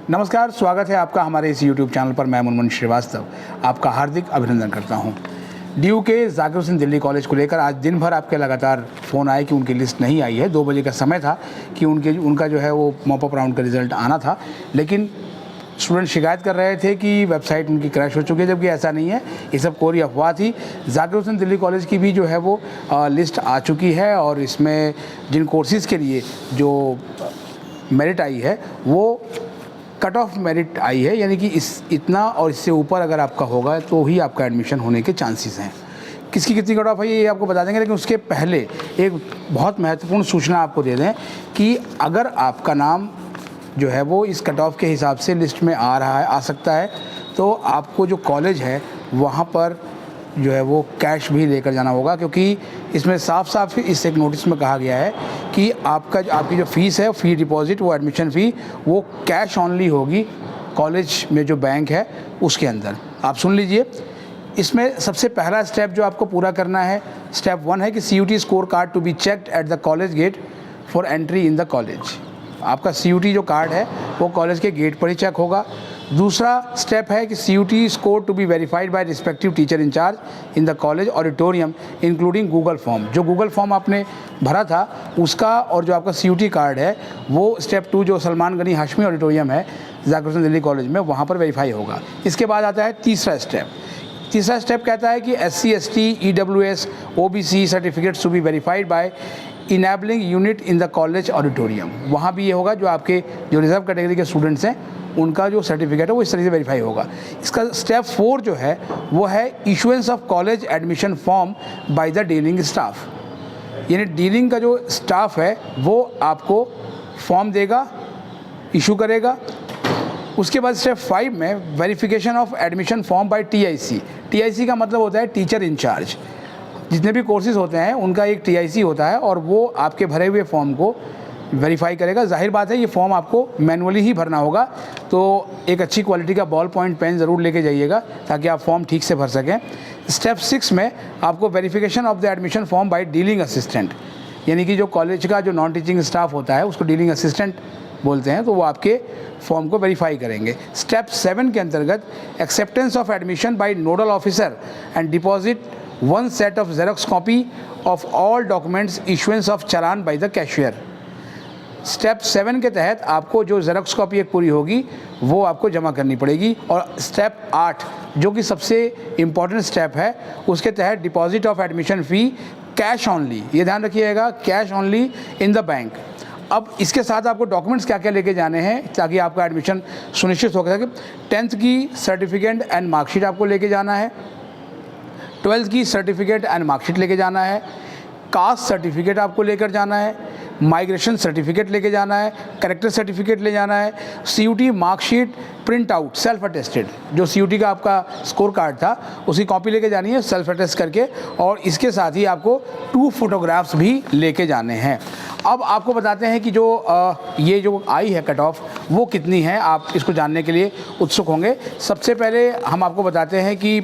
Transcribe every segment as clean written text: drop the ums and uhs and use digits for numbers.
नमस्कार, स्वागत है आपका हमारे इस YouTube चैनल पर। मैं मुनमुन श्रीवास्तव आपका हार्दिक अभिनंदन करता हूं। DU के ज़ाकिर हुसैन दिल्ली कॉलेज को लेकर आज दिन भर आपके लगातार फ़ोन आए कि उनकी लिस्ट नहीं आई है। 2 बजे का समय था कि उनका जो है वो मॉप अप राउंड का रिज़ल्ट आना था, लेकिन स्टूडेंट शिकायत कर रहे थे कि वेबसाइट उनकी क्रैश हो चुकी है, जबकि ऐसा नहीं है। ये सब कोरी अफवाह थी। ज़ाकिर हुसैन दिल्ली कॉलेज की भी जो है वो लिस्ट आ चुकी है और इसमें जिन कोर्सेज़ के लिए जो मेरिट आई है वो कट ऑफ मेरिट आई है, यानी कि इतना और इससे ऊपर अगर आपका होगा तो ही आपका एडमिशन होने के चांसेस हैं। किसकी कितनी कट ऑफ है ये आपको बता देंगे, लेकिन उसके पहले एक बहुत महत्वपूर्ण सूचना आपको दे दें कि अगर आपका नाम जो है वो इस कट ऑफ के हिसाब से लिस्ट में आ सकता है, तो आपको जो कॉलेज है वहाँ पर जो है वो कैश भी लेकर जाना होगा, क्योंकि इसमें साफ साफ इस एक नोटिस में कहा गया है कि आपकी जो फ़ीस है, फ़ी डिपॉज़िट, वो एडमिशन फ़ी, वो कैश ऑनली होगी कॉलेज में जो बैंक है उसके अंदर। आप सुन लीजिए, इसमें सबसे पहला स्टेप जो आपको पूरा करना है, स्टेप 1 है कि CUT score card to be checked at the college gate for entry in the college. आपका CUT जो कार्ड है वो कॉलेज के गेट पर ही चेक होगा। दूसरा स्टेप है कि CUT score to be verified by respective teacher in charge in the college auditorium including Google form. जो गूगल फॉर्म आपने भरा था उसका और जो आपका CUT कार्ड है वो स्टेप 2 जो सलमान गनी हाशमी ऑडिटोरियम है ज़ाकिर हुसैन दिल्ली कॉलेज में, वहाँ पर वेरीफाई होगा। इसके बाद आता है तीसरा स्टेप कहता है कि SC ST EWS OBC certificates to be verified by enabling unit in the college auditorium. वहाँ भी ये होगा, जो आपके जो रिजर्व कैटेगरी के स्टूडेंट्स हैं उनका जो सर्टिफिकेट है वो इस तरह से वेरीफाई होगा। इसका स्टेप 4 जो है वो है issuance of college admission form by the dealing staff, यानी डीलिंग का जो स्टाफ है वो आपको फॉर्म देगा, इशू करेगा। उसके बाद स्टेप 5 में verification of admission form by TIC का मतलब होता है टीचर इंचार्ज। जितने भी कोर्सेज होते हैं उनका एक TIC होता है और वो आपके भरे हुए फॉर्म को वेरीफाई करेगा। जाहिर बात है ये फॉर्म आपको मैनुअली ही भरना होगा, तो एक अच्छी क्वालिटी का बॉल पॉइंट पेन ज़रूर लेके जाइएगा ताकि आप फॉर्म ठीक से भर सकें। स्टेप 6 में आपको verification of the admission form by dealing assistant, यानी कि जो कॉलेज का जो नॉन टीचिंग स्टाफ होता है उसको डीलिंग असिस्टेंट बोलते हैं, तो वो आपके फॉर्म को वेरीफाई करेंगे। स्टेप 7 के अंतर्गत acceptance of admission by nodal officer and deposit 1 set of xerox copy of all documents, issuance of challan by the cashier. Step 7 के तहत आपको जो जेरोक्स कॉपी एक पूरी होगी वो आपको जमा करनी पड़ेगी। और स्टेप 8 जो कि सबसे इम्पॉर्टेंट स्टेप है, उसके तहत deposit of admission fee cash only, ये ध्यान रखिएगा, cash only in the bank. अब इसके साथ आपको डॉक्यूमेंट्स क्या क्या लेके जाने हैं ताकि आपका एडमिशन सुनिश्चित हो सके। 10th की सर्टिफिकेट एंड मार्कशीट आपको लेके जाना है, 12th की सर्टिफिकेट एंड मार्कशीट लेके जाना है, कास्ट सर्टिफिकेट आपको लेकर जाना है, माइग्रेशन सर्टिफिकेट लेके जाना है, करेक्टर सर्टिफिकेट ले जाना है, CUT marksheet print out self attested, जो CUT का आपका स्कोर कार्ड था उसकी कॉपी लेके जानी है सेल्फ अटेस्ट करके, और इसके साथ ही आपको 2 फोटोग्राफ्स भी लेके जाने हैं। अब आपको बताते हैं कि जो ये जो आई है कट ऑफ वो कितनी है, आप इसको जानने के लिए उत्सुक होंगे। सबसे पहले हम आपको बताते हैं कि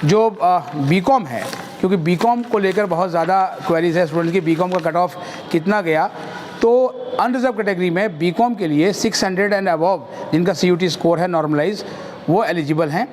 जो BCom है, क्योंकि BCom को लेकर बहुत ज़्यादा क्वेरीज है स्टूडेंट की, BCom का कट ऑफ कितना गया, तो अनरिजर्व कैटेगरी में BCom के लिए 600 एंड अबव जिनका CUT स्कोर है नॉर्मलाइज, वो एलिजिबल हैं।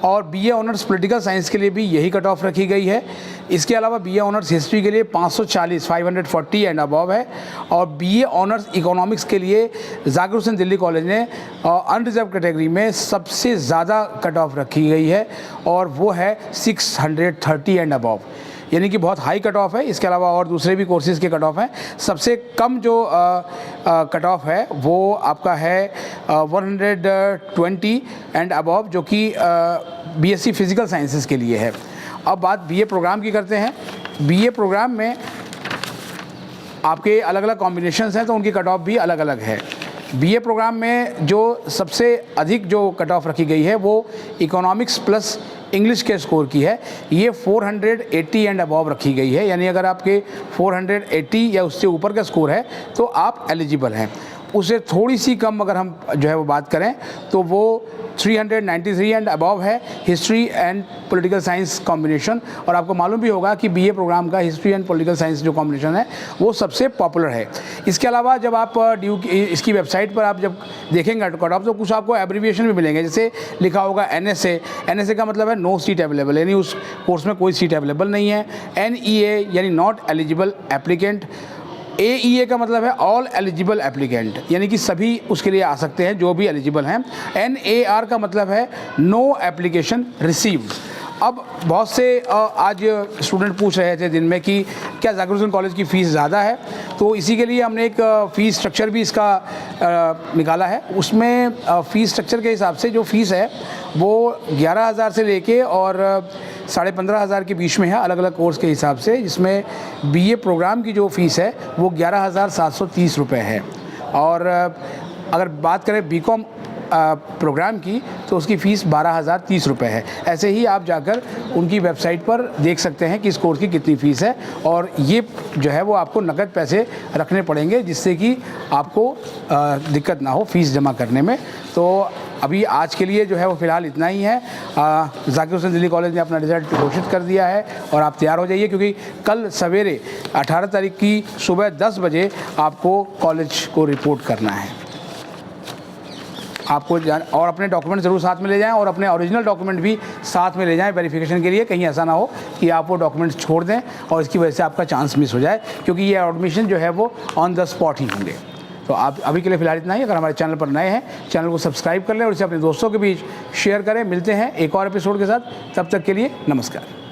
और BA ऑनर्स पॉलिटिकल साइंस के लिए भी यही कट ऑफ रखी गई है। इसके अलावा BA ऑनर्स हिस्ट्री के लिए 540 एंड अबव है, और BA ऑनर्स इकोनॉमिक्स के लिए ज़ाकिर हुसैन दिल्ली कॉलेज ने अनरिजर्व कैटेगरी में सबसे ज़्यादा कट ऑफ रखी गई है और वो है 630 एंड अबव, यानी कि बहुत हाई कट ऑफ है। इसके अलावा और दूसरे भी कोर्सेज़ के कट ऑफ हैं। सबसे कम जो कट ऑफ है वो आपका है 120 एंड अबव, जो कि BSc फिज़िकल साइंसेस के लिए है। अब बात BA प्रोग्राम की करते हैं। BA प्रोग्राम में आपके अलग अलग कॉम्बिनेशंस हैं, तो उनकी कट ऑफ भी अलग अलग है। BA प्रोग्राम में जो सबसे अधिक जो कट ऑफ रखी गई है वो इकोनॉमिक्स प्लस इंग्लिश के स्कोर की है, ये 480 एंड अबव रखी गई है, यानी अगर आपके 480 या उससे ऊपर का स्कोर है तो आप एलिजिबल हैं। उसे थोड़ी सी कम अगर हम जो है वो बात करें तो वो 393 एंड अबव है, history and political science combination. और आपको मालूम भी होगा कि बीए प्रोग्राम का हिस्ट्री एंड पॉलिटिकल साइंस जो कॉम्बिनेशन है वो सबसे पॉपुलर है। इसके अलावा जब आप ड्यू इसकी वेबसाइट पर आप जब देखेंगे कट ऑफ तो कुछ आपको एब्रीविएशन भी मिलेंगे, जैसे लिखा होगा NSA। NSA का मतलब है नो सीट अवेलेबल, यानी उस कोर्स में कोई सीट अवेलेबल नहीं है। NEA यानी नॉट एलिजिबल एप्लीकेंट। AEA का मतलब है ऑल एलिजिबल एप्लीकेंट, यानी कि सभी उसके लिए आ सकते हैं जो भी एलिजिबल हैं। NAR का मतलब है नो एप्लीकेशन रिसीव्ड। अब बहुत से आज स्टूडेंट पूछ रहे थे दिन में कि क्या जाकिर हुसैन कॉलेज की फ़ीस ज़्यादा है, तो इसी के लिए हमने एक फ़ीस स्ट्रक्चर भी इसका निकाला है। उसमें फ़ीस स्ट्रक्चर के हिसाब से जो फ़ीस है वो 11,000 से लेके और 15,500 के बीच में है, अलग अलग कोर्स के हिसाब से, जिसमें BA प्रोग्राम की जो फ़ीस है वो 11,730 रुपये है। और अगर बात करें BCom प्रोग्राम की तो उसकी फ़ीस 12,030 रुपये है। ऐसे ही आप जाकर उनकी वेबसाइट पर देख सकते हैं कि इस कोर्स की कितनी फ़ीस है, और ये जो है वो आपको नकद पैसे रखने पड़ेंगे जिससे कि आपको दिक्कत ना हो फ़ीस जमा करने में। तो अभी आज के लिए जो है वो फ़िलहाल इतना ही है। जाकिर हुसैन दिल्ली कॉलेज ने अपना रिज़ल्ट घोषित कर दिया है और आप तैयार हो जाइए, क्योंकि कल सवेरे 18 तारीख की सुबह 10 बजे आपको कॉलेज को रिपोर्ट करना है। आपको और अपने डॉक्यूमेंट ज़रूर साथ में ले जाएं, और अपने ओरिजिनल डॉक्यूमेंट भी साथ में ले जाएं वेरिफिकेशन के लिए। कहीं ऐसा ना हो कि आप वो डॉक्यूमेंट्स छोड़ दें और इसकी वजह से आपका चांस मिस हो जाए, क्योंकि ये एडमिशन जो है वो ऑन द स्पॉट ही होंगे। तो आप अभी के लिए फ़िलहाल इतना ही। अगर हमारे चैनल पर नए हैं, चैनल को सब्सक्राइब कर लें और इसे अपने दोस्तों के बीच शेयर करें। मिलते हैं एक और एपिसोड के साथ, तब तक के लिए नमस्कार।